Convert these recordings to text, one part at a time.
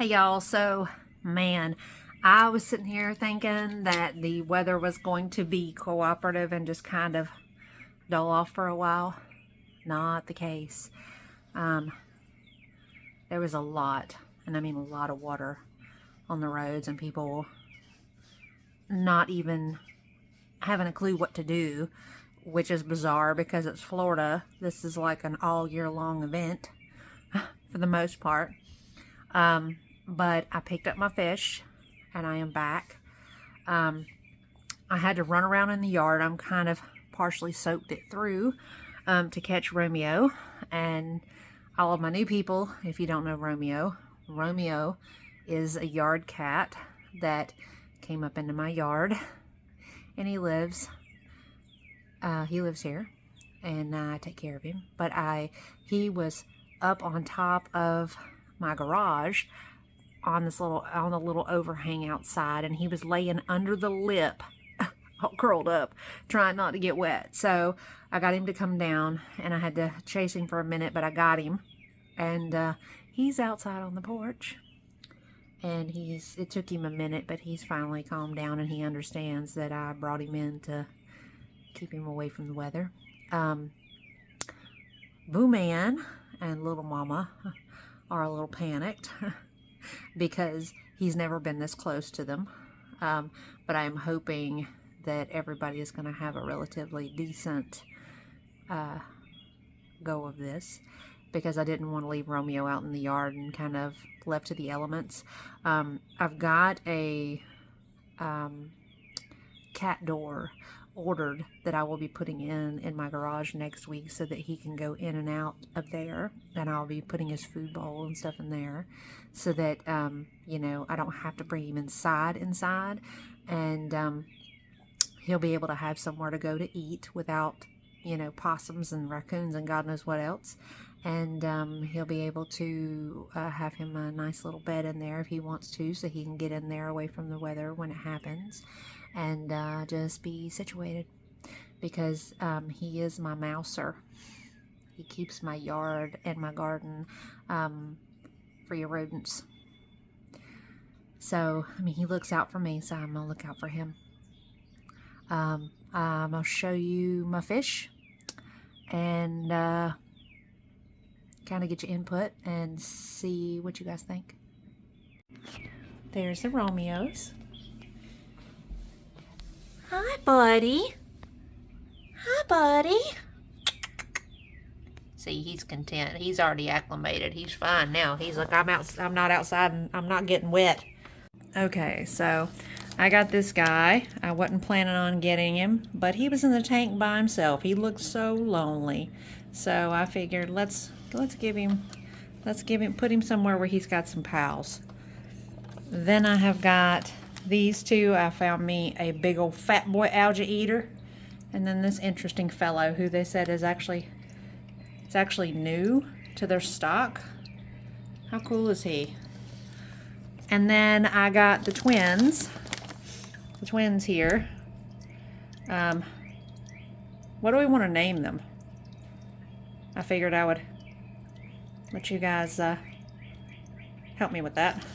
Hey y'all, so man, I was sitting here thinking that the weather was going to be cooperative and just kind of dull off for a while. Not the case. Um, there was a lot, and I mean a lot of water on the roads and people not even having a clue what to do, which is bizarre because it's Florida. This is like an all year long event for the most part. But I picked up my fish and I am back. I had to run around in the yard. I'm kind of partially soaked it through to catch Romeo. And all of my new people, if you don't know Romeo, Romeo is a yard cat that came up into my yard, and he lives here, and I take care of him. But he was up on top of my garage on the little overhang outside, and he was laying under the lip all curled up trying not to get wet. So I got him to come down, and I had to chase him for a minute, but I got him, and he's outside on the porch, and it took him a minute, but he's finally calmed down, and he understands that I brought him in to keep him away from the weather. Boo Man and Little Mama are a little panicked because he's never been this close to them. But I am hoping that everybody is going to have a relatively decent go of this, because I didn't want to leave Romeo out in the yard and kind of left to the elements. I've got a cat door ordered that I will be putting in my garage next week so that he can go in and out of there, and I'll be putting his food bowl and stuff in there so that I don't have to bring him inside, and he'll be able to have somewhere to go to eat without possums and raccoons and God knows what else. And he'll be able to have him a nice little bed in there if he wants to, so he can get in there away from the weather when it happens, and just be situated, because he is my mouser. He keeps my yard and my garden free of rodents. So, I mean, he looks out for me, so I'm going to look out for him. I'm going to show you my fish and kind of get your input and see what you guys think. There's the Romeos. Hi, buddy. Hi, buddy. See, he's content. He's already acclimated. He's fine now. He's like, I'm not outside and I'm not getting wet. Okay, so I got this guy. I wasn't planning on getting him, but he was in the tank by himself. He looked so lonely. So I figured let's put him somewhere where he's got some pals. Then I have got these two. I found me a big old fat boy algae eater, and then this interesting fellow who they said is actually new to their stock. How cool is he? And then I got the twins here. What do we want to name them? I figured I would let you guys help me with that.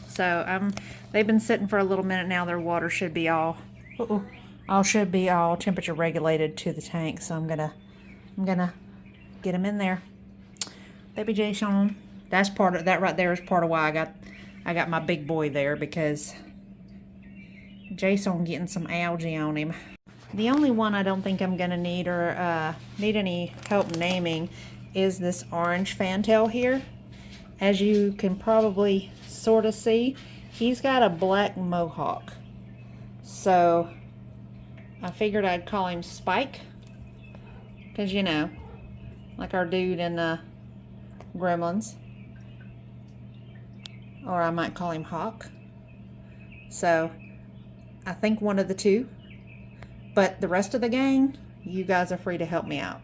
So they've been sitting for a little minute now. Their water should be all temperature regulated to the tank. So I'm gonna get them in there. Baby Jason. That right there is part of why I got my big boy there, because Jason getting some algae on him. The only one I don't think I'm gonna need any help naming is this orange fantail here. As you can probably sort of see, he's got a black mohawk. So I figured I'd call him Spike, because like our dude in the Gremlins. Or I might call him Hawk. So I think one of the two. But the rest of the gang, you guys are free to help me out.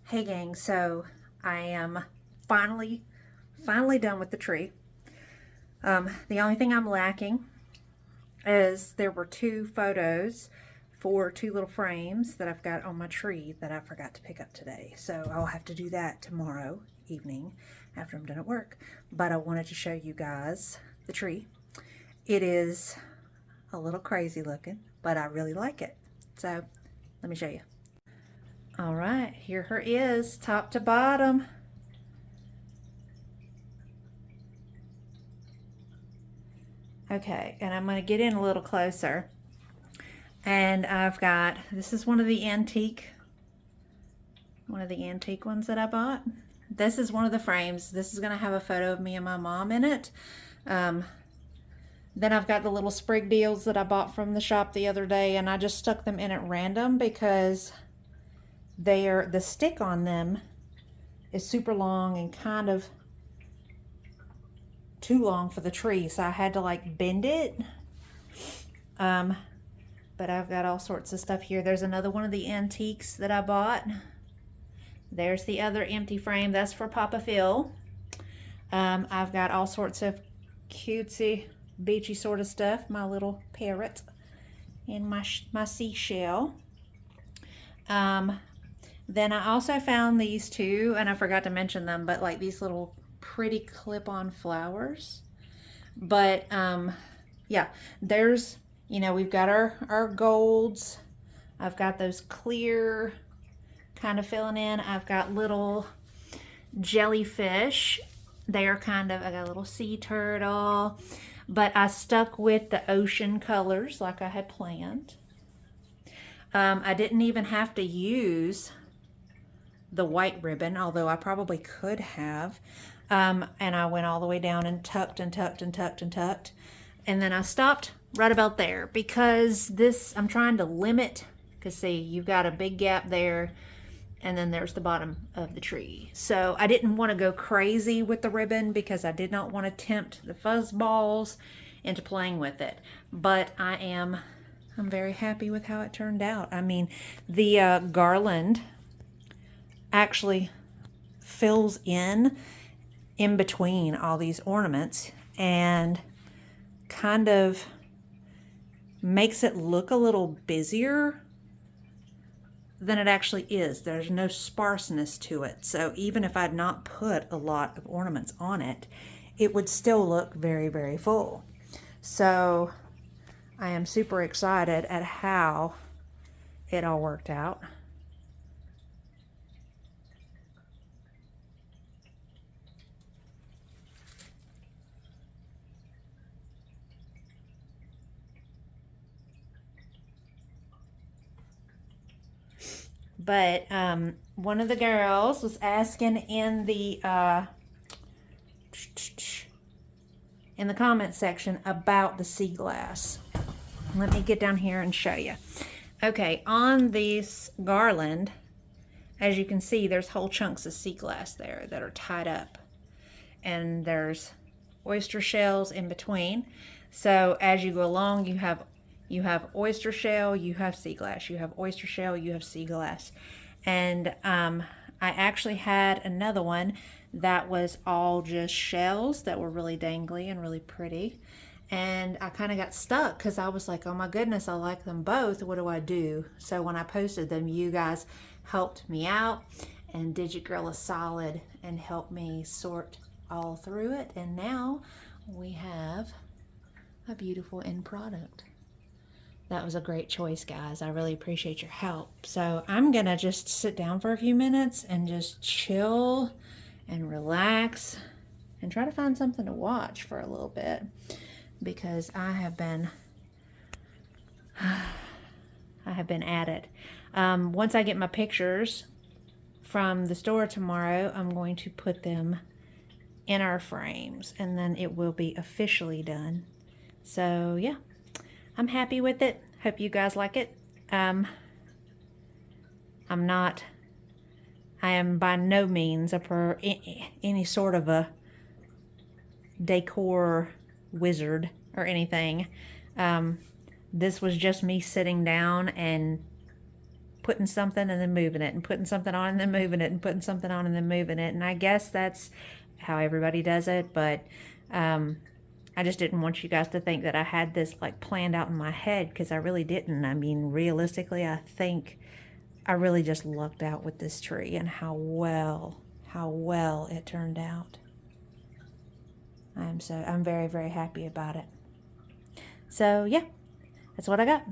Hey gang, so I am finally done with the tree. The only thing I'm lacking is there were two photos for 2 little frames that I've got on my tree that I forgot to pick up today. So I'll have to do that tomorrow evening after I'm done at work. But I wanted to show you guys the tree. It is a little crazy looking, but I really like it. So let me show you. All right, here her is, top to bottom. Okay, and I'm going to get in a little closer. And I've got, this is one of the antique ones that I bought. This is one of the frames. This is going to have a photo of me and my mom in it. Then I've got the little sprig deals that I bought from the shop the other day, and I just stuck them in at random because the stick on them is super long and kind of too long for the tree, so I had to like bend it. But I've got all sorts of stuff here. There's another one of the antiques that I bought. There's the other empty frame. That's for Papa Phil. I've got all sorts of cutesy, beachy sort of stuff. My little parrot and my seashell. Then I also found these two, and I forgot to mention them, but like these little pretty clip-on flowers. But yeah, there's, you know, we've got our golds. I've got those clear kind of filling in. I've got little jellyfish. They're kind of, I got a little sea turtle, but I stuck with the ocean colors like I had planned. I didn't even have to use the white ribbon, although I probably could have. And I went all the way down and tucked and tucked and tucked and tucked. And then I stopped right about there because this, I'm trying to limit, because see, you've got a big gap there, and then there's the bottom of the tree. So I didn't want to go crazy with the ribbon because I did not want to tempt the fuzz balls into playing with it. But I'm very happy with how it turned out. I mean, the garland actually fills in between all these ornaments and kind of makes it look a little busier than it actually is. There's no sparseness to it. So even if I'd not put a lot of ornaments on it, it would still look very, very full. So I am super excited at how it all worked out. But one of the girls was asking in the comment section about the sea glass. Let me get down here and show you. Okay, on this garland, as you can see, there's whole chunks of sea glass there that are tied up. And there's oyster shells in between. So as you go along, you have oyster shell, you have sea glass. You have oyster shell, you have sea glass. And I actually had another one that was all just shells that were really dangly and really pretty. And I kind of got stuck because I was like, oh my goodness, I like them both. What do I do? So when I posted them, you guys helped me out and did your girl a solid and helped me sort all through it. And now we have a beautiful end product. That was a great choice, guys. I really appreciate your help. So I'm gonna just sit down for a few minutes and just chill and relax and try to find something to watch for a little bit, because I have been at it. Once I get my pictures from the store tomorrow, I'm going to put them in our frames and then it will be officially done. So yeah, I'm happy with it. Hope you guys like it. I am by no means any sort of a decor wizard or anything. This was just me sitting down and putting something and then moving it and putting something on and then moving it and putting something on and then moving it. And I guess that's how everybody does it, but I I just didn't want you guys to think that I had this like planned out in my head, because I really didn't. I mean, realistically, I think I really just lucked out with this tree and how well it turned out. I'm very, very happy about it. So yeah, that's what I got.